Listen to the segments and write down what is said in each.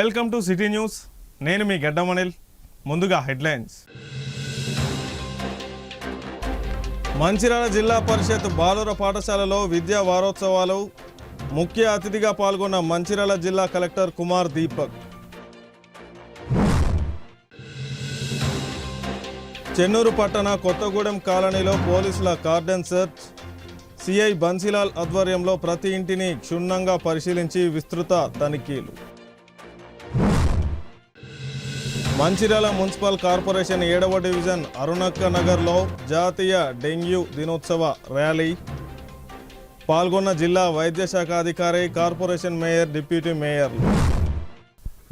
Welcome to city news. నేను మీ గడ్డమనిల్. ముందుగా headlines. Mancherial జిల్లా పరిషత్ బాలుర పాఠశాలలో విద్యా వారోత్సవాలు. ముఖ్య అతిథిగా పాల్గొన్న మంచిర్యాల జిల్లా కలెక్టర్ కుమార్ దీపక్. చెన్నూరు పట్టణ కొత్తగూడెం కాలనీలో పోలీసుల కార్డన్ సెర్చ్. సిఐ బన్సీలాల్ ఆధ్వర్యంలో ప్రతి ఇంటిని క్షుణ్ణంగా పరిశీలించి విస్తృత తనిఖీలు. మంచిర్యాల మున్సిపల్ కార్పొరేషన్ 7వ డివిజన్ అరుణక్క నగర్లో జాతీయ డెంగ్యూ దినోత్సవ ర్యాలీ. పాల్గొన్న జిల్లా వైద్య శాఖ అధికారి, కార్పొరేషన్ మేయర్, డిప్యూటీ మేయర్లు.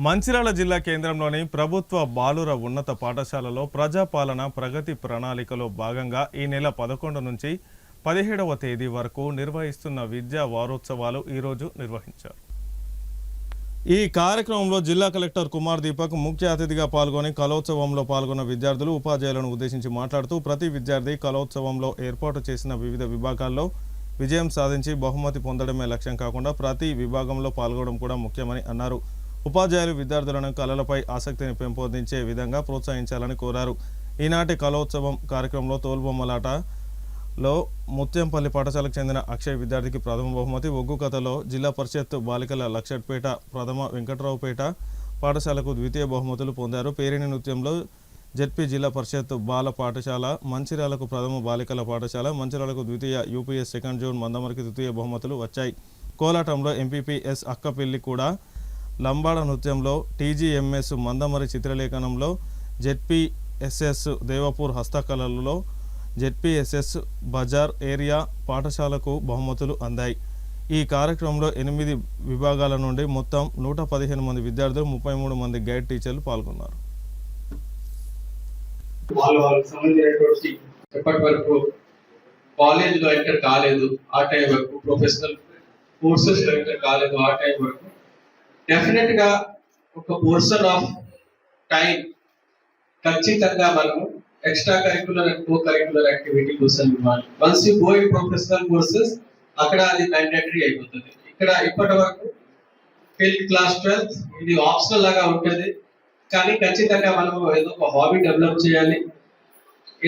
మంచిర్యాల జిల్లా కేంద్రంలోని ప్రభుత్వ బాలుర ఉన్నత పాఠశాలలో ప్రజాపాలన ప్రగతి ప్రణాళికలో భాగంగా ఈ నెల 11 నుంచి 17వ తేదీ వరకు నిర్వహిస్తున్న విద్యా వారోత్సవాలు ఈరోజు నిర్వహించారు. ఈ కార్యక్రమంలో జిల్లా కలెక్టర్ కుమార్ దీపక్ ముఖ్య అతిథిగా పాల్గొని కలోత్సవంలో పాల్గొన్న విద్యార్థులు, ఉపాధ్యాయులను ఉద్దేశించి మాట్లాడుతూ ప్రతి విద్యార్థి కలోత్సవంలో ఏర్పాటు చేసిన వివిధ విభాగాల్లో విజయం సాధించి బహుమతి పొందడమే లక్ష్యం కాకుండా ప్రతి విభాగంలో పాల్గొనడం కూడా ముఖ్యమని అన్నారు. ఉపాధ్యాయులు విద్యార్థులను కళలపై ఆసక్తిని పెంపొందించే విధంగా ప్రోత్సహించాలని కోరారు. ఈనాటి కలోత్సవం కార్యక్రమంలో తోలుబొమ్మలాటలో ముత్యంపల్లి పాఠశాలకు చెందిన అక్షయ్ విద్యార్థికి ప్రథమ బహుమతి, ఒగ్గు కథలో జిల్లా పరిషత్ బాలికల లక్షట్పేట ప్రథమ, వెంకట్రావుపేట పాఠశాలకు ద్వితీయ బహుమతులు పొందారు. పేరిణి నృత్యంలో జెడ్పీ జిల్లా పరిషత్ బాల పాఠశాల, మంచిర్యాలకు ప్రథమ బాలికల పాఠశాల, మంచిర్యాలకు ద్వితీయ, యూపీఎస్ సెకండ్ జోన్ మందమరికి తృతీయ బహుమతులు వచ్చాయి. కోలాటంలో ఎంపీపీఎస్ అక్కపెల్లి కూడా, లంబాడ నృత్యంలో టీజీఎంఎస్ మందమరి, చిత్రలేఖనంలో జెడ్పీఎస్ఎస్ దేవపూర్, హస్తకళలలో జెడ్పీఎస్ఎస్ బజార్ ఏరియా పాఠశాలకు బహుమతులు అందాయి. ఈ కార్యక్రమంలో 8 విభాగాల నుండి మొత్తం 115 మంది విద్యార్థులు, 33 మంది గైడ్ టీచర్లు పాల్గొన్నారు. ఎప్పటి వరకు కాలేజీలో ఎంటర్ కాలేదు, ఆ టైం వరకు ప్రొఫెషనల్ కోర్సెస్ లో ఎంటర్ కాలేదు, ఆ టైం వరకు డెఫినెట్ గా ఒక పోర్షన్ ఆఫ్ టైం ఖచ్చితంగా మనము extra curricular and co curricular activity కోసం ఇవ్వాలి. Once you go in professional courses అక్కడ అది మ్యాండేటరీ అయిపోతుంది. ఇక్కడ ఇప్పటి వరకు 10th క్లాస్ 12th ఇది ఆప్షనల్ లాగా ఉంటుంది. కానీ ఖచ్చితంగా మనము ఏదో ఒక హాబీ డెవలప్ చేయాలి,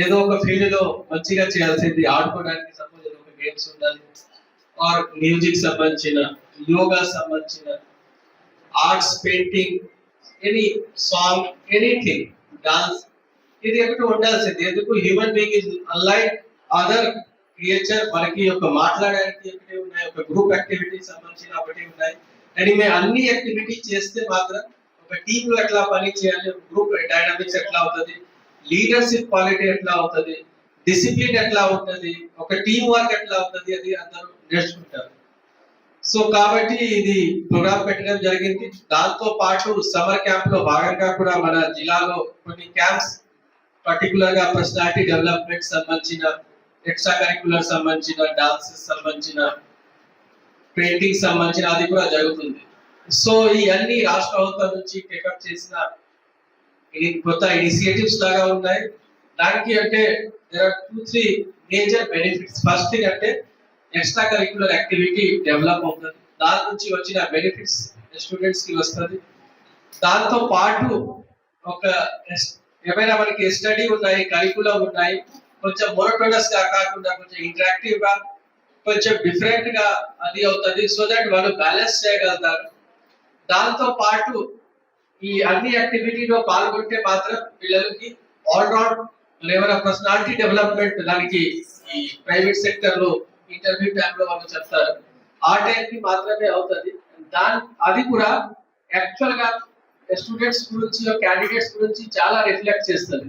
ఏదో ఒక ఫీల్డ్ లో మంచిగా చేయాల్సింది. ఆడుకోవడానికి సపోజ్ ఏదో ఒక గేమ్స్ ఉండాలి, ఆర్ మ్యూజిక్ సంబంధించిన, యోగా సంబంధించిన, arts, painting, any song, anything, dance, ఇది ఒకటి ఉండాల్సింది. ఎందుకు human being is unlike other creature. మనకి ఒక మాట్లాడడానికి ఒకటి ఉన్నాయి, ఒక గ్రూప్ యాక్టివిటీ సంబంధించిన ఒకటి ఉన్నాయి. అండ్ అన్ని యాక్టివిటీ చేస్తే మాత్రం ఒక టీమ్ లో ఎట్లా పని చేయాలి, గ్రూప్ డైనామిక్స్ ఎట్లా అవుతుంది, లీడర్షిప్ క్వాలిటీ ఎట్లా అవుతుంది, డిసిప్లిన్ ఎట్లా ఉంటుంది, ఒక టీమ్ వర్క్ ఎట్లా అవుతుంది, అది అందరూ నేర్చుకుంటారు. సో కాబట్టి ఇది ప్రోగ్రామ్ పెట్టడం జరిగింది. దాంతో పాటు సమ్మర్ క్యాంప్ లో భాగంగా కూడా మన జిల్లాలో కొన్ని క్యాంప్స్ పర్టికులర్ గా పర్సనాలిటీ డెవలప్మెంట్ సంబంధించిన, ఎక్స్ట్రా కరిక్యులర్ సంబంధించిన, డాన్సెస్ సంబంధించిన, పెయింటింగ్ సంబంధించిన అది కూడా జరుగుతుంది. సో ఈ అన్ని రాష్ట్ర ప్రభుత్వం నుంచి టేకప్ చేసిన కొత్త ఇనిషియేటివ్స్ లాగా ఉన్నాయి. దానికి అంటే there are 2-3 major benefits. First thing అంటే ఎక్స్ట్రా కరిక్యులర్ యాక్టివిటీ డెవలప్ అవుతుంది, దాని నుంచి వచ్చిన బెనిఫిట్స్ స్టూడెంట్స్ కి వస్తుంది. దాంతో పాటు ఒక ఏమైనా మనకి స్టడీ ఉన్నాయి, కరికులం ఉన్నాయి, కొంచెం మోనోటోనస్ గా కాకుండా కొంచెం ఇంటరాక్టివ్ గా, కొంచెం డిఫరెంట్ గా అది అవుతుంది. సో దట్ వాళ్ళు బ్యాలెన్స్ చేయగలుగుతారు. దాంతో పాటు ఈ అన్ని యాక్టివిటీలో పాల్గొంటే మాత్రం పిల్లలకి ఆల్రౌండ్ ఏమైనా పర్సనాలిటీ డెవలప్మెంట్, దానికి ఈ ప్రైవేట్ సెక్టర్ లో ఇంటర్వ్యూ టైమ్ లో వాళ్ళు చెప్తారు, ఆ టైం కి మాత్రమే అవుతుంది. అది కూడా యాక్చువల్ గా స్టూడెంట్స్ గురించి, క్యాండిడేట్స్ గురించి చాలా రిఫ్లెక్ట్ చేస్తుంది.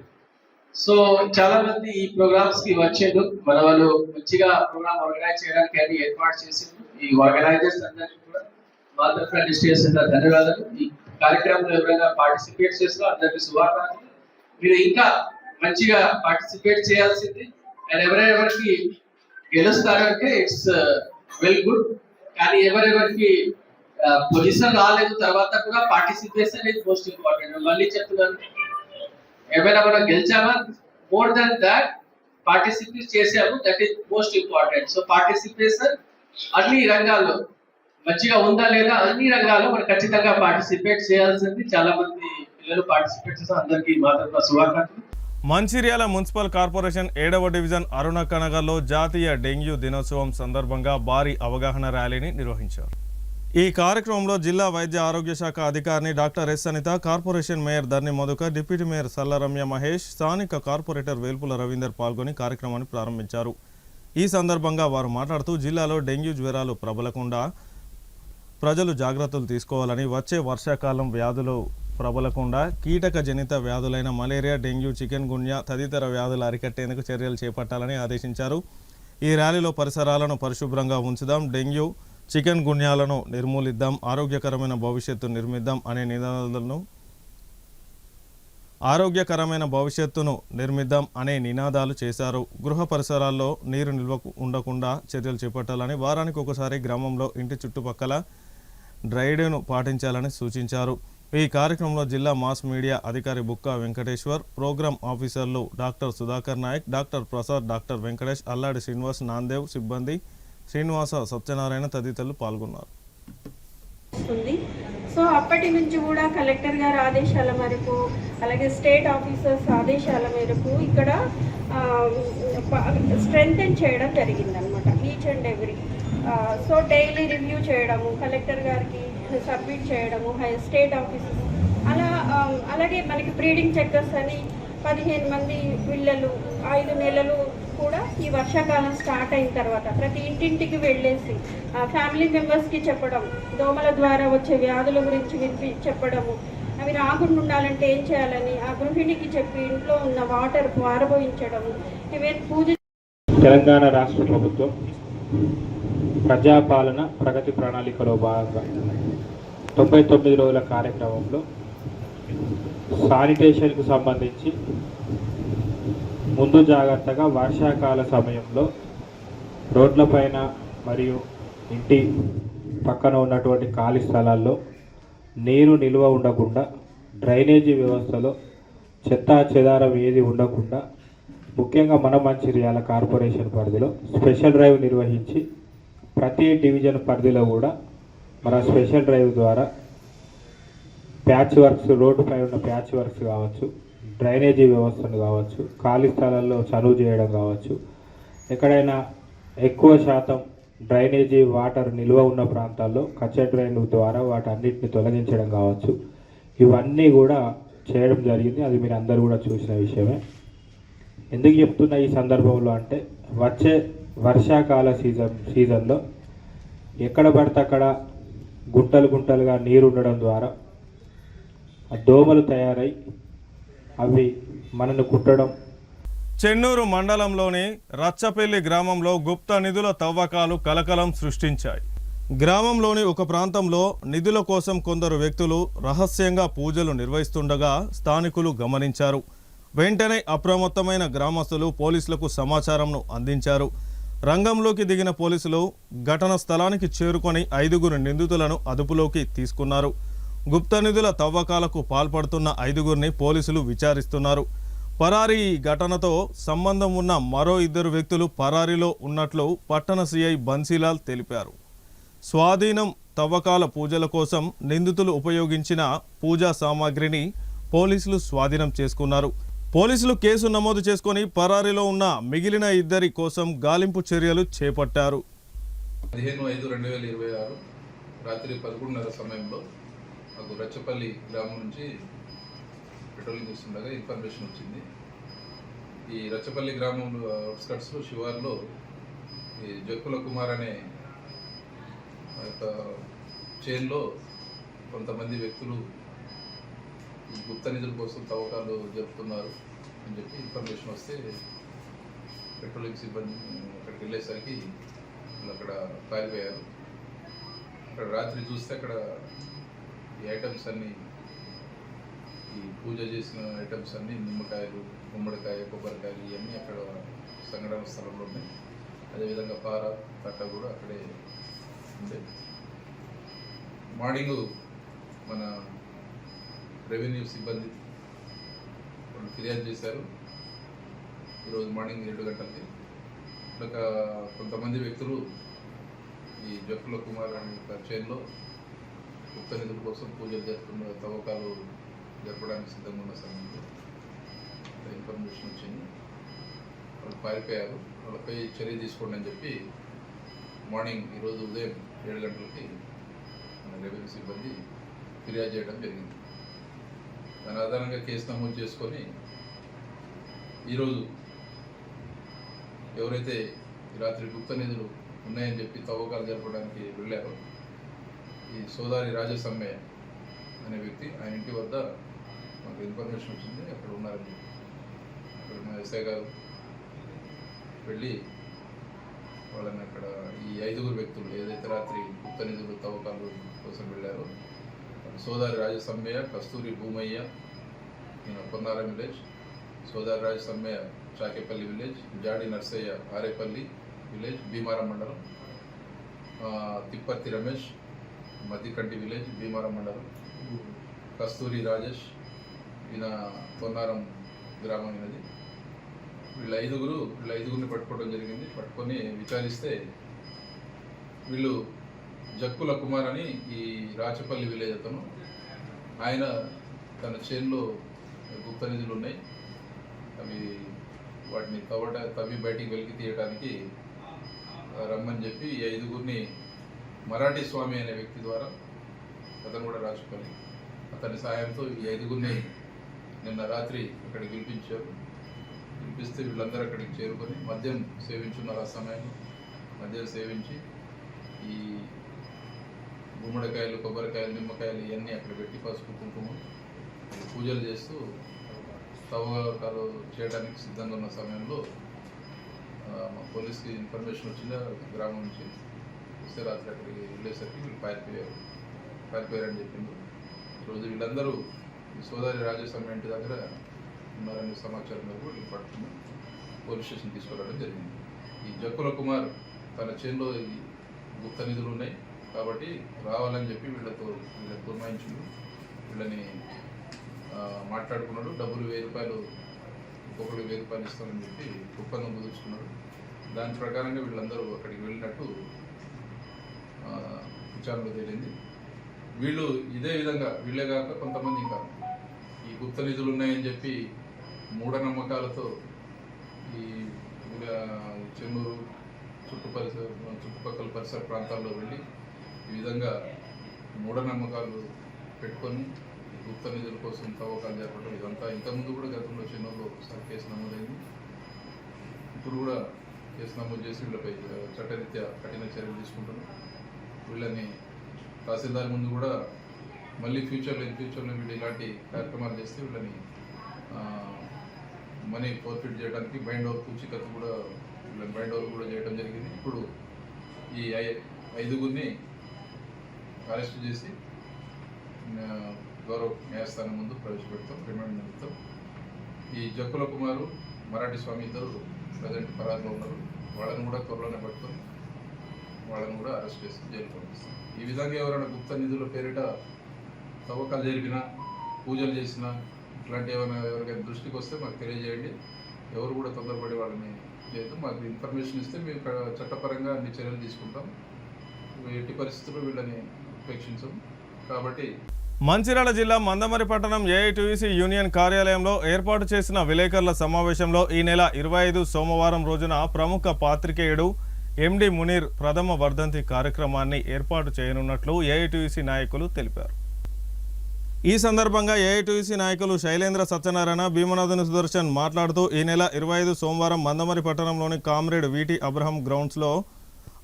సో చాలా మంది ఈ ప్రోగ్రామ్స్ కి వచ్చేది, మన వాళ్ళు మంచిగా ప్రోగ్రామ్ ఆర్గనైజ్ చేయడానికి అని ఏర్పాటు చేసింది. ఈ ఆర్గనైజర్స్ అందరికీ కూడా మా తరఫున డిస్ట్రిక్ట్ ధన్యవాదాలు. ఈ కార్యక్రమంలో ఎవరైనా పార్టిసిపేట్ చేసినా అందరికీ శుభాకాంక్షలు. మీరు ఇంకా మంచిగా పార్టిసిపేట్ చేయాల్సింది. అండ్ ఎవరెవరికి గెలుస్తారంటే ఇట్స్ వెల్ గుడ్. కానీ ఎవరెవరికి పొజిషన్ రాలేదు తర్వాత కూడా పార్టిసిపేషన్ ఇస్ మోస్ట్ ఇంపార్టెంట్. మళ్ళీ చెప్తున్నాను, ఏమైనా మనం గెలిచామా, మోర్ దాన్ దాట్ పార్టిసిపేట్ చేసాము, that is most important. So participation అన్ని రంగాల్లో మంచిగా ఉందా లేదా అన్ని రంగాల్లో మనం ఖచ్చితంగా పార్టిసిపేట్ చేయాల్సింది. చాలా మంది పిల్లలు పార్టిసిపేట్ చేస్తారు. అందరికీ మాతృత్వ శుభాకాంక్షలు. మంచిర్యాల మున్సిపల్ కార్పొరేషన్ 7వ డివిజన్ అరుణక్క నగర్లో జాతీయ డెంగ్యూ దినోత్సవం సందర్భంగా భారీ అవగాహన ర్యాలీని నిర్వహించారు. ఈ కార్యక్రమంలో జిల్లా వైద్య ఆరోగ్య శాఖ అధికారిని doctor S Anitha, corporation mayor Dharni Madhukar, deputy mayor Sallaramya Mahesh, స్థానిక కార్పొరేటర్ వేల్పుల రవీందర్ పాల్గొని కార్యక్రమాన్ని ప్రారంభించారు. ఈ సందర్భంగా వారు మాట్లాడుతూ జిల్లాలో డెంగ్యూ జ్వరాలు ప్రబలకుండా ప్రజలు జాగ్రత్తలు తీసుకోవాలని, వచ్చే వర్షాకాలం వ్యాధులు ప్రబలకుండా కీటక జనిత వ్యాధులైన మలేరియా, డెంగ్యూ, చికెన్ గున్యా తదితర వ్యాధులు అరికట్టేందుకు చర్యలు చేపట్టాలని ఆదేశించారు. ఈ ర్యాలీలో పరిసరాలను పరిశుభ్రంగా ఉంచుదాం, డెంగ్యూ, చికెన్ గున్యాలను నిర్మూలిద్దాం, ఆరోగ్యకరమైన భవిష్యత్తును నిర్మిద్దాం అనే నినాదాలు చేశారు. గృహ పరిసరాల్లో నీరు నిల్వ ఉండకుండా చర్యలు చేపట్టాలని, వారానికి ఒకసారి గ్రామంలో ఇంటి చుట్టుపక్కల డ్రైడేను పాటించాలని సూచించారు. ఈ కార్యక్రమంలో జిల్లా మాస్ మీడియా అధికారి బుక్కా వెంకటేశ్వర్, ప్రోగ్రామ్ ఆఫీసర్లు doctor Sudhakar Nayak, doctor Prasad, doctor Venkatesh, Alladi Srinivas, Namdev సిబ్బంది, శ్రీనివాస, సత్యనారాయణ తదితరులు పాల్గొన్నారు. సో అప్పటి నుంచి కూడా కలెక్టర్ గారి ఆదేశాల మేరకు, అలాగే స్టేట్ ఆఫీసర్స్ ఆదేశాల మేరకు ఇక్కడ స్ట్రెంగ్తెన్ చేయడం జరిగిందనమాట. Each and every so daily review చేయడము, కలెక్టర్ గారికి సబ్మిట్ చేయడము, స్టేట్ ఆఫీసర్స్ అలాగే మనకి బ్రీడింగ్ చెక్కర్స్ అని 15 మంది పిల్లలు 5 నెలలు కూడా ఈ వర్షాకాలం స్టార్ట్ అయిన తర్వాత ప్రతి ఇంటింటికి వెళ్ళేసి ఫ్యామిలీ మెంబర్స్కి చెప్పడం, దోమల ద్వారా వచ్చే వ్యాధుల గురించి చెప్పడము, అవి రాకుండా ఉండాలంటే ఏం చేయాలని ఆ గృహిణికి చెప్పి ఇంట్లో ఉన్న వాటర్ పారబోయించడము, ఈవెన్ పూజ. తెలంగాణ రాష్ట్ర ప్రభుత్వం ప్రజాపాలన ప్రగతి ప్రణాళికలో భాగంగా 99 రోజుల కార్యక్రమంలో శానిటేషన్కు సంబంధించి ముందు జాగ్రత్తగా వర్షాకాల సమయంలో రోడ్లపైన మరియు ఇంటి పక్కన ఉన్నటువంటి ఖాళీ స్థలాల్లో నీరు నిల్వ ఉండకుండా, డ్రైనేజీ వ్యవస్థలో చెత్తా చెదారం ఏది ఉండకుండా, ముఖ్యంగా మన మంచిర్యాల కార్పొరేషన్ పరిధిలో స్పెషల్ డ్రైవ్ నిర్వహించి ప్రతి డివిజన్ పరిధిలో కూడా మన స్పెషల్ డ్రైవ్ ద్వారా ప్యాచ్ వర్క్స్, రోడ్డుపై ఉన్న ప్యాచ్ వర్క్స్ కావచ్చు, డ్రైనేజీ వ్యవస్థను కావచ్చు, ఖాళీ స్థలాల్లో చనువు చేయడం కావచ్చు, ఎక్కడైనా ఎక్కువ శాతం డ్రైనేజీ వాటర్ నిల్వ ఉన్న ప్రాంతాల్లో కచ్చా డ్రైన్ ద్వారా వాటన్నిటిని తొలగించడం కావచ్చు, ఇవన్నీ కూడా చేయడం జరిగింది. అది మీరు అందరూ కూడా చూసిన విషయమే. ఎందుకు చెప్తున్న ఈ సందర్భంలో అంటే, వచ్చే వర్షాకాల సీజన్లో ఎక్కడ పడితే అక్కడ గుంటలుగా నీరు ఉండడం ద్వారా దోమలు తయారై అవి మనను కుట్టడం. చెన్నూరు మండలంలోని రచ్చపల్లి గ్రామంలో గుప్త నిధుల తవ్వకాలు కలకలం సృష్టించాయి. గ్రామంలోని ఒక ప్రాంతంలో నిధుల కోసం కొందరు వ్యక్తులు రహస్యంగా పూజలు నిర్వహిస్తుండగా స్థానికులు గమనించారు. వెంటనే అప్రమత్తమైన గ్రామస్తులు పోలీసులకు సమాచారంను అందించారు. రంగంలోకి దిగిన పోలీసులు ఘటన స్థలానికి చేరుకొని 5 నిందితులను అదుపులోకి తీసుకున్నారు. గుప్త నిధుల తవ్వకాలకు పాల్పడుతున్న 5 పోలీసులు విచారిస్తున్నారు. పరారీ ఈ ఘటనతో సంబంధం ఉన్న మరో 2 వ్యక్తులు పరారీలో ఉన్నట్లు పట్టణ సిఐ బన్సీలాల్ తెలిపారు. స్వాధీనం తవ్వకాల పూజల కోసం నిందితులు ఉపయోగించిన పూజా సామాగ్రిని పోలీసులు స్వాధీనం చేసుకున్నారు. పోలీసులు కేసు నమోదు చేసుకొని పరారీలో ఉన్న మిగిలిన 2 కోసం గాలింపు చర్యలు చేపట్టారు. 15/5/2026 రాత్రి 11:30 సమయంలో మాకు రచ్చపల్లి గ్రామం నుంచి పెట్రోలింగ్ చేస్తుండగా ఇన్ఫర్మేషన్ వచ్చింది. ఈ రచ్చపల్లి గ్రామంలో అవుట్స్కట్స్లో శివార్లో ఈ జక్కుల కుమార్ అనే యొక్క చైన్లో కొంతమంది వ్యక్తులు ఈ గుప్త నిధుల కోసం తవ్వకాలు జరుపుతున్నారు అని చెప్పి ఇన్ఫర్మేషన్ వస్తే పెట్రోలింగ్ సిబ్బంది అక్కడికి వెళ్ళేసరికి వాళ్ళు అక్కడ పారిపోయారు. అక్కడ రాత్రి చూస్తే అక్కడ ఈ ఐటమ్స్ అన్నీ, ఈ పూజ చేసిన ఐటమ్స్ అన్నీ, నిమ్మకాయలు, గుమ్మడికాయ, కొబ్బరికాయలు ఇవన్నీ అక్కడ సంఘటన స్థలంలో ఉన్నాయి. అదేవిధంగా పార కట్ట కూడా అక్కడే ఉంది. మార్నింగ్ మన రెవెన్యూ సిబ్బంది వాళ్ళు ఫిర్యాదు చేశారు. ఈరోజు మార్నింగ్ 7 గంటలకి కొంతమంది వ్యక్తులు ఈ జక్కుల కుమార్ అనే ఒక చైన్లో గుప్త నిధుల కోసం పూజలు జరుపుకున్న తవ్వకాలు జరపడానికి సిద్ధంగా ఉన్న సమయంలో ఇన్ఫర్మేషన్ వచ్చింది. వాళ్ళు పారిపోయారు, వాళ్ళపై చర్య తీసుకోండి అని చెప్పి మార్నింగ్ ఈరోజు ఉదయం 7 గంటలకి మన రెవెన్యూ సిబ్బంది ఫిర్యాదు చేయడం జరిగింది. దాని ఆధారంగా కేసు నమోదు చేసుకొని ఈరోజు ఎవరైతే ఈ రాత్రి గుప్త నిధులు ఉన్నాయని చెప్పి తవ్వకాలు జరపడానికి వెళ్ళారో ఈ సోదారి రాజసమ్మె అనే వ్యక్తి, ఆయన ఇంటి వద్ద మాకు ఇన్ఫర్మేషన్ వచ్చింది, అక్కడ ఉన్నారని చెప్పి అక్కడ మా ఎస్ఐ గారు వెళ్ళి వాళ్ళని అక్కడ ఈ 5 వ్యక్తులు ఏదైతే రాత్రి గుప్త నిధులు తవ్వకాలు కోసం వెళ్ళారో Sodari Rajasammaiah, Kasturi Bhoomaiah Ponnaram village, Sodari Rajasammaiah Chakepalli village, Jadi Narsaiah Arepalli village Bheemaram మండలం, తిప్పర్తి రమేష్ మద్దికంటి విలేజ్ భీమారం మండలం, కస్తూరి రాజేష్ ఈయన పొన్నారం గ్రామం అయినది. వీళ్ళ ఐదుగురిని పట్టుకోవడం జరిగింది. పట్టుకొని విచారిస్తే వీళ్ళు జక్కుల కుమార్ అని ఈ రాచపల్లి విలేజ్ అతను, ఆయన తన చేనులో గుప్త నిధులు ఉన్నాయి, అవి వాటిని తవ్వి బయటికి వెలికి తీయడానికి రమ్మని చెప్పి ఈ 5గురిని మరాఠీ స్వామి అనే వ్యక్తి ద్వారా, అతను కూడా రాచపల్లి, అతని సాయంతో ఈ 5గురిని నిన్న రాత్రి అక్కడికి పిలిపిస్తే వీళ్ళందరూ అక్కడికి చేరుకొని మద్యం సేవించున్నారు. ఆ సమయంలో మద్యం సేవించి ఈ గుమ్మడికాయలు, కొబ్బరికాయలు, నిమ్మకాయలు ఇవన్నీ అక్కడ పెట్టి పసుపు కుంకుమ పూజలు చేస్తూ తవ్వకాలు చేయడానికి సిద్ధంగా ఉన్న సమయంలో మా పోలీస్కి ఇన్ఫర్మేషన్ వచ్చింది గ్రామం నుంచి. వస్తే రాత్రి అక్కడికి వెళ్ళేసరికి వీళ్ళు పారిపోయారని చెప్పింది. ఈరోజు వీళ్ళందరూ ఈ సోదరి రాజస్వామి ఇంటి దగ్గర ఉన్నారనే సమాచారం మేరకు వీళ్ళు పట్టుకుని పోలీస్ స్టేషన్ తీసుకురావడం జరిగింది. ఈ జక్కుల కుమార్ తన చేనులో ఈ గుప్త నిధులు ఉన్నాయి కాబట్టి రావాలని చెప్పి వీళ్ళని పురమాయించుడు, వీళ్ళని మాట్లాడుకున్నాడు. డబ్బులు 1000 రూపాయలు, ఒక్కొక్కరికి 1000 రూపాయలు ఇస్తామని చెప్పి ఒప్పందం కుదుర్చుకున్నాడు. దాని ప్రకారంగా వీళ్ళందరూ అక్కడికి వెళ్ళినట్టు విచారణలో తేలింది. వీళ్ళు ఇదే విధంగా వీళ్ళే కాక కొంతమంది ఇంకా ఈ గుప్త నిధులు ఉన్నాయని చెప్పి మూఢనమ్మకాలతో ఈ చెన్నూరు చుట్టుపక్కల పరిసర ప్రాంతాల్లో వెళ్ళి ఈ విధంగా మూఢనమ్మకాలు పెట్టుకొని గుప్త నిధుల కోసం తవ్వకాలు జరపడం ఇదంతా ఇంతకుముందు కూడా గతంలో చెన్నూరులో ఒకసారి కేసు నమోదైంది. ఇప్పుడు కూడా కేసు నమోదు చేసి వీళ్ళపై చట్టరీత్యా కఠిన చర్యలు తీసుకుంటున్నాం. వీళ్ళని తహసీల్దార్ ముందు కూడా మళ్ళీ ఫ్యూచర్లో వీళ్ళు ఇలాంటి కార్యక్రమాలు చేస్తే వీళ్ళని మనీ ఫోర్ఫిట్ చేయడానికి బైండ్ ఓవర్ పూచికత్తు కూడా వీళ్ళని బైండ్ ఓవర్ కూడా చేయడం జరిగింది. ఇప్పుడు ఈ 5గురిని అరెస్ట్ చేసి గౌరవ న్యాయస్థానం ముందు ప్రవేశపెడతాం, రిమాండ్ నిమిత్తం. ఈ జక్కుల కుమారు, మరాఠీ స్వామి ఇద్దరు ప్రజెంట్ పరారులో ఉన్నారు. వాళ్ళని కూడా త్వరలోనే పట్టుకొని వాళ్ళని కూడా అరెస్ట్ చేసి జైలు పంపిస్తాం. ఈ విధంగా ఎవరైనా గుప్త నిధుల పేరిట తవ్వకాలు జరిపినా, పూజలు చేసినా, ఇట్లాంటి ఏమైనా ఎవరికైనా దృష్టికి వస్తే మాకు తెలియజేయండి. ఎవరు కూడా తొందరపడి వాళ్ళని చేయదు. మాకు ఇన్ఫర్మేషన్ ఇస్తే మేము చట్టపరంగా అన్ని చర్యలు తీసుకుంటాం. ఎట్టి పరిస్థితుల్లో వీళ్ళని ఉపేక్షించాం. కాబట్టి మంచిర్యాల జిల్లా మందమరి పట్టణం ఏఐటీయూసీ యూనియన్ కార్యాలయంలో ఏర్పాటు చేసిన విలేకరుల సమావేశంలో ఈ నెల 25 సోమవారం రోజున ప్రముఖ పాత్రికేయుడు ఎండి మునీర్ ప్రథమ వర్ధంతి కార్యక్రమాన్ని ఏర్పాటు చేయనున్నట్లు ఏఐటీయూసీ నాయకులు తెలిపారు. ఈ సందర్భంగా ఏఐటీయూసీ నాయకులు శైలేంద్ర సత్యనారాయణ, భీమనాథుని సుదర్శన్ మాట్లాడుతూ ఈ నెల 25 సోమవారం మందమరి పట్టణంలోని కామ్రేడ్ వీటి అబ్రహం గ్రౌండ్స్లో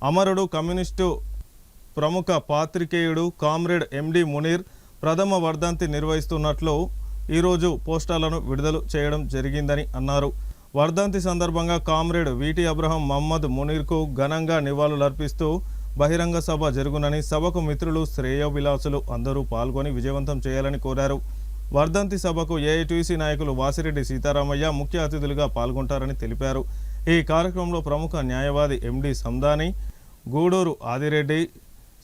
అమరుడు కమ్యూనిస్టు ప్రముఖ పాత్రికేయుడు కామ్రేడ్ ఎండి మునీర్ ప్రథమ వర్ధంతి నిర్వహిస్తున్నట్లు ఈరోజు పోస్టర్లను విడుదల చేయడం జరిగిందని అన్నారు. వర్ధంతి సందర్భంగా కామ్రేడ్ వీటి అబ్రహం మహమ్మద్ మునీర్కు ఘనంగా నివాళులర్పిస్తూ బహిరంగ సభ జరుగునని, సభకు మిత్రులు, శ్రేయోభిలాసులు అందరూ పాల్గొని విజయవంతం చేయాలని కోరారు. వర్ధంతి సభకు ఏఐటీయూసీ నాయకులు వాసిరెడ్డి సీతారామయ్య ముఖ్య అతిథులుగా పాల్గొంటారని తెలిపారు. ఈ కార్యక్రమంలో ప్రముఖ న్యాయవాది ఎండి సందాని, గూడూరు ఆదిరెడ్డి,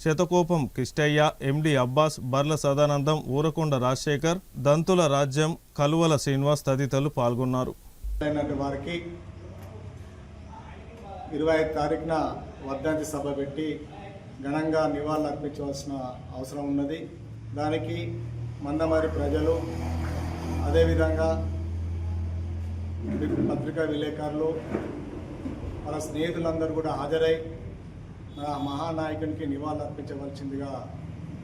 శతకోపం కిష్టయ్య, ఎండి అబ్బాస్, బర్ల సదానందం, ఊరకొండ రాజశేఖర్, దంతుల రాజ్యం, కలువల శ్రీనివాస్ తదితరులు పాల్గొన్నారు. వారికి 25 తారీఖున వర్ధంతి సభ పెట్టి ఘనంగా నివాళులు అర్పించవలసిన అవసరం ఉన్నది. దానికి మందమరి ప్రజలు, అదేవిధంగా పత్రికా విలేకరులు, మన స్నేహితులందరూ కూడా హాజరై మన మహానాయకునికి నివాళులు అర్పించవలసిందిగా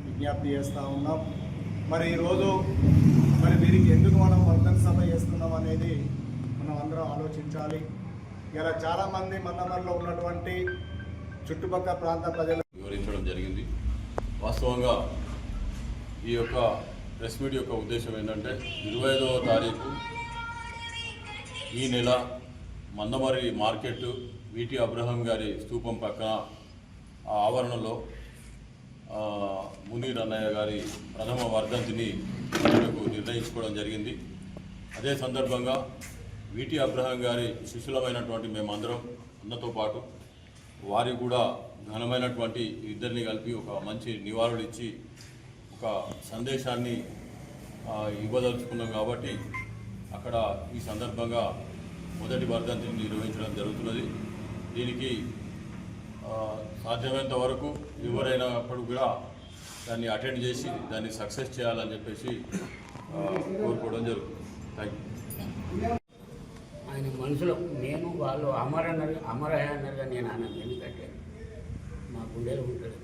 విజ్ఞప్తి చేస్తూ ఉన్నాం. మరి ఈరోజు వీరికి ఎందుకు మనం వర్ధన సభ చేస్తున్నాం అనేది మనం అందరం ఆలోచించాలి. ఇలా చాలామంది మందమరిలో ఉన్నటువంటి చుట్టుపక్కల ప్రాంత ప్రజలు వివరించడం జరిగింది. వాస్తవంగా ఈ యొక్క ప్రెస్ మీట్ యొక్క ఉద్దేశం ఏంటంటే 25వ తారీఖు ఈ నెల మందమరి మార్కెట్ వీటి అబ్రహం గారి స్తూపం పక్కన ఆ ఆవరణలో మునీర్ అన్నయ్య గారి ప్రథమ వర్ధంతిని నిర్ణయించుకోవడం జరిగింది. అదే సందర్భంగా వీటి అబ్రహం గారి శిష్యులమైనటువంటి మేమందరం అన్నతో పాటు వారికి కూడా ఘనమైనటువంటి ఇద్దరిని కలిపి ఒక మంచి నివాళులు ఇచ్చి ఒక సందేశాన్ని ఇవ్వదలుచుకున్నాం. కాబట్టి అక్కడ ఈ సందర్భంగా మొదటి వర్ధంతిని నిర్వహించడం జరుగుతున్నది. దీనికి సాధ్యమైనంత వరకు ఎవరైనప్పుడు కూడా దాన్ని అటెండ్ చేసి దాన్ని సక్సెస్ చేయాలని చెప్పేసి కోరుకోవడం జరుగుతుంది. Thank you. ఆయన మనసులో నేను వాళ్ళు అమరయ్య అన్నారుగా నేను అన్నాను. ఎందుకంటే మా గుండెలో ఉంటాడు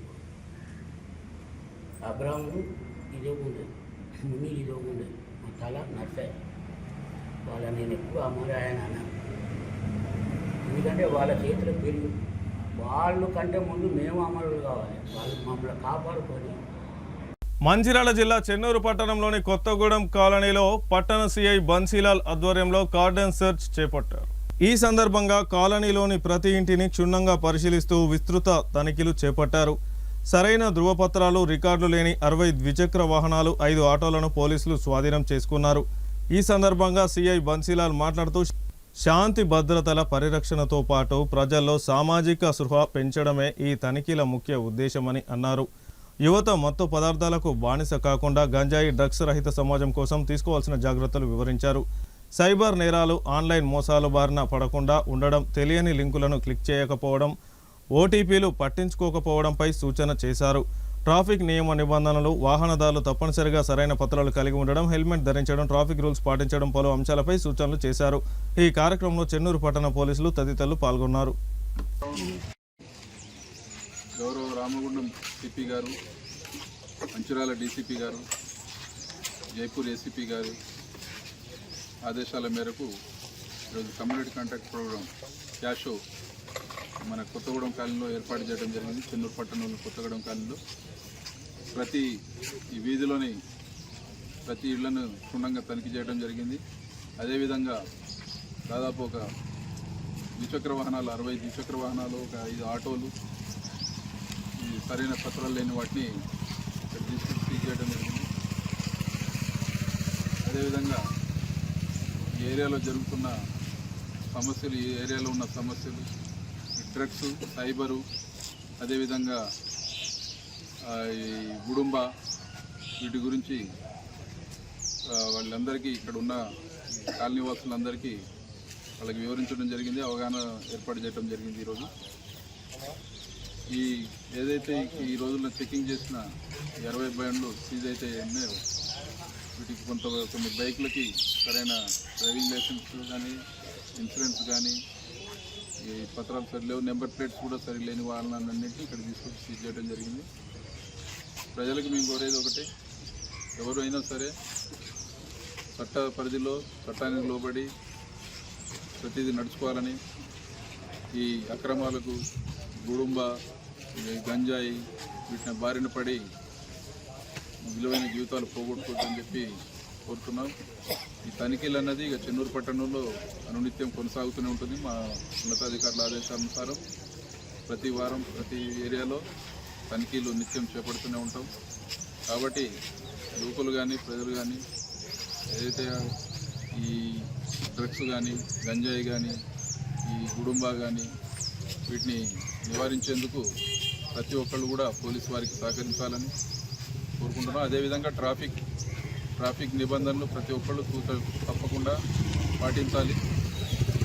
అబ్రహం, ఇదే గుండె ముని, ఇదో గుండె, మా తల నర్సయ్య. వాళ్ళ నేను ఎక్కువ అమరయ్య అని అన్నాను. ఎందుకంటే వాళ్ళ చేతిలో పెరిగి వాళ్ళు కంటే ముందు మేము అమరులు కావాలి. వాళ్ళు మమ్మల్ని కాపాడుకొని. మంచిర్యాల జిల్లా చెన్నూరు పట్టణంలోని కొత్తగూడెం కాలనీలో పట్టణ సిఐ బన్సీలాల్ ఆధ్వర్యంలో కార్డన్ సెర్చ్ చేపట్టారు. ఈ సందర్భంగా కాలనీలోని ప్రతి ఇంటిని క్షుణ్ణంగా పరిశీలిస్తూ విస్తృత తనిఖీలు చేపట్టారు. సరైన ధృవపత్రాలు, రికార్డులు లేని 60 ద్విచక్ర వాహనాలు, 5 ఆటోలను పోలీసులు స్వాధీనం చేసుకున్నారు. ఈ సందర్భంగా సిఐ బన్సీలాల్ మాట్లాడుతూ శాంతి భద్రతల పరిరక్షణతో పాటు ప్రజల్లో సామాజిక స్పృహ పెంచడమే ఈ తనిఖీల ముఖ్య ఉద్దేశమని అన్నారు. యువత మత్తు పదార్థాలకు బానిస కాకుండా గంజాయి, డ్రగ్స్ రహిత సమాజం కోసం తీసుకోవాల్సిన జాగ్రత్తలు వివరించారు. సైబర్ నేరాలు, ఆన్లైన్ మోసాల బారిన పడకుండా ఉండడం, తెలియని లింకులను క్లిక్ చేయకపోవడం, ఓటీపీలు పట్టించుకోకపోవడంపై సూచన చేశారు. ట్రాఫిక్ నియమ నిబంధనలు, వాహనదారులు తప్పనిసరిగా సరైన పత్రాలు కలిగి ఉండడం, హెల్మెట్ ధరించడం, ట్రాఫిక్ రూల్స్ పాటించడం పలు అంశాలపై సూచనలు చేశారు. ఈ కార్యక్రమంలో చెన్నూరు పట్టణ పోలీసులు తదితరులు పాల్గొన్నారు. గౌరవ రామగుండం సిపి గారు, మంచిర్యాల డీసీపీ గారు, జైపూర్ ఏసీపీ గారు ఆదేశాల మేరకు ఈరోజు కమ్యూనిటీ కాంటాక్ట్ ప్రోగ్రామ్ క్యాషో మన కొత్తగూడెం కాలనీలో ఏర్పాటు చేయడం జరిగింది. చెన్నూరు పట్టణంలో కొత్తగూడెం కాలనీలో ప్రతి ఈ వీధిలోని ప్రతి ఇళ్లను క్షుణ్ణంగా తనిఖీ చేయడం జరిగింది. అదేవిధంగా దాదాపు ఒక ద్విచక్ర వాహనాలు 60 ద్విచక్ర వాహనాలు, ఒక 5 ఆటోలు, ఈ సరైన పత్రాలు లేని వాటిని ఇక్కడ తీసుకొని సీజ్ చేయడం జరిగింది. అదేవిధంగా ఈ ఏరియాలో జరుగుతున్న సమస్యలు, ఈ ఏరియాలో ఉన్న సమస్యలు, డ్రగ్స్, సైబరు, అదేవిధంగా ఈ గుడుంబ, వీటి గురించి వాళ్ళందరికీ ఇక్కడ ఉన్న కాలనీ వాసులందరికీ వాళ్ళకి వివరించడం జరిగింది. అవగాహన ఏర్పాటు చేయడం జరిగింది. ఈరోజు ఈ ఏదైతే ఈ రోజుల్లో చెకింగ్ చేసిన 20 బండ్లు సీజ్ అయితే ఉన్నాయో వీటికి కొన్ని బైకులకి సరైన డ్రైవింగ్ లైసెన్స్ కానీ, ఇన్సూరెన్స్ కానీ, ఈ పత్రాలు సరిలేవు, నెంబర్ ప్లేట్స్ కూడా సరిలేని వాహనాలన్నింటినీ ఇక్కడ తీసుకొచ్చి సీజ్ చేయడం జరిగింది. ప్రజలకు మేము కోరేది ఒకటే, ఎవరు అయినా సరే చట్ట పరిధిలో చట్టానికి లోబడి ప్రతిదీ నడుచుకోవాలని, ఈ అక్రమాలకు, గుడుంబ, గంజాయి వీటిని బారిన పడి విలువైన జీవితాలు పోగొట్టుకోవద్దని చెప్పి కోరుతున్నాం. ఈ తనిఖీలు అన్నది ఇక చెన్నూరు పట్టణంలో అనునిత్యం కొనసాగుతూనే ఉంటుంది. మా ఉన్నతాధికారుల ఆదేశానుసారం ప్రతి వారం ప్రతి ఏరియాలో తనిఖీలు నిత్యం చేపడుతూనే ఉంటాం. కాబట్టి యువకులు కానీ, ప్రజలు కానీ ఏదైతే ఈ డ్రగ్స్ కానీ, గంజాయి కానీ, ఈ గుడుంబా కానీ వీటిని నివారించేందుకు ప్రతి ఒక్కళ్ళు కూడా పోలీసు వారికి సహకరించాలని కోరుకుంటున్నాం. అదేవిధంగా ట్రాఫిక్ నిబంధనలు ప్రతి ఒక్కళ్ళు తప్పకుండా పాటించాలి.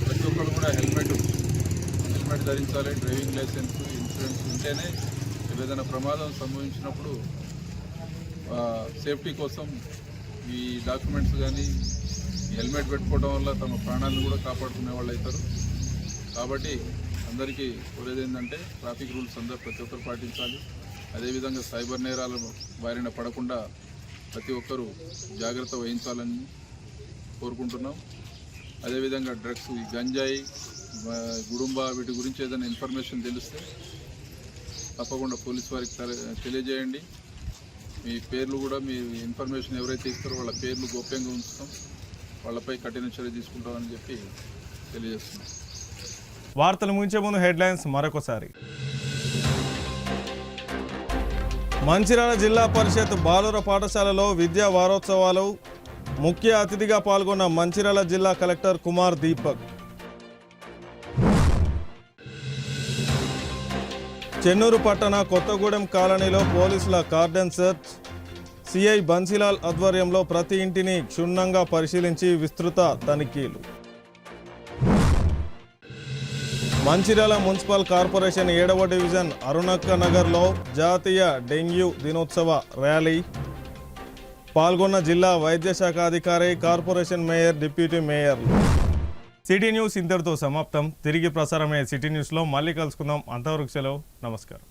ప్రతి ఒక్కళ్ళు కూడా హెల్మెట్ ధరించాలి. డ్రైవింగ్ లైసెన్స్, ఇన్సూరెన్స్ ఉంటేనే ఏదైనా ప్రమాదం సంభవించినప్పుడు సేఫ్టీ కోసం ఈ డాక్యుమెంట్స్ కానీ హెల్మెట్ పెట్టుకోవడం వల్ల తమ ప్రాణాలను కూడా కాపాడుకునే వాళ్ళు అవుతారు. కాబట్టి అందరికీ కోరేది ఏంటంటే ట్రాఫిక్ రూల్స్ అందరూ ప్రతి ఒక్కరు పాటించాలి. అదేవిధంగా సైబర్ నేరాల బారిన పడకుండా ప్రతి ఒక్కరూ జాగ్రత్త వహించాలని కోరుకుంటున్నాం. అదేవిధంగా డ్రగ్స్, ఈ గంజాయి, గుడుంబ వీటి గురించి ఏదైనా ఇన్ఫర్మేషన్ తెలిస్తే తప్పకుండా పోలీస్ వారికి తెలియజేయండి. మీ పేర్లు కూడా, మీ ఇన్ఫర్మేషన్ ఎవరైతే ఇస్తారో వాళ్ళ పేర్లు గోప్యంగా ఉంచుతాం, వాళ్ళపై కఠిన చర్య తీసుకుంటామని చెప్పి తెలియజేస్తున్నాం. వార్తలు ముగించే ముందు హెడ్లైన్స్ మరొకసారి. మంచిర్యాల జిల్లా పరిషత్ బాలుర పాఠశాలలో విద్యా వారోత్సవాలు. ముఖ్య అతిథిగా పాల్గొన్న మంచిర్యాల జిల్లా కలెక్టర్ కుమార్ దీపక్. చెన్నూరు పట్టణ కొత్తగూడెం కాలనీలో పోలీసుల కార్డన్ సెర్చ్. సిఐ బన్సీలాల్ ఆధ్వర్యంలో ప్రతి ఇంటిని క్షుణ్ణంగా పరిశీలించి విస్తృత తనిఖీలు. మంచిర్యాల మున్సిపల్ కార్పొరేషన్ 7వ డివిజన్ అరుణక్క నగర్లో జాతీయ డెంగ్యూ దినోత్సవ ర్యాలీ. పాల్గొన్న జిల్లా వైద్య శాఖ అధికారి, కార్పొరేషన్ మేయర్, డిప్యూటీ మేయర్లు. సిటీ న్యూస్ ఇంతటితో సమాప్తం. తిరిగి ప్రసారమయ్యే సిటీ న్యూస్లో మళ్ళీ కలుసుకుందాం. అంతవరకు సెలవు. నమస్కారం.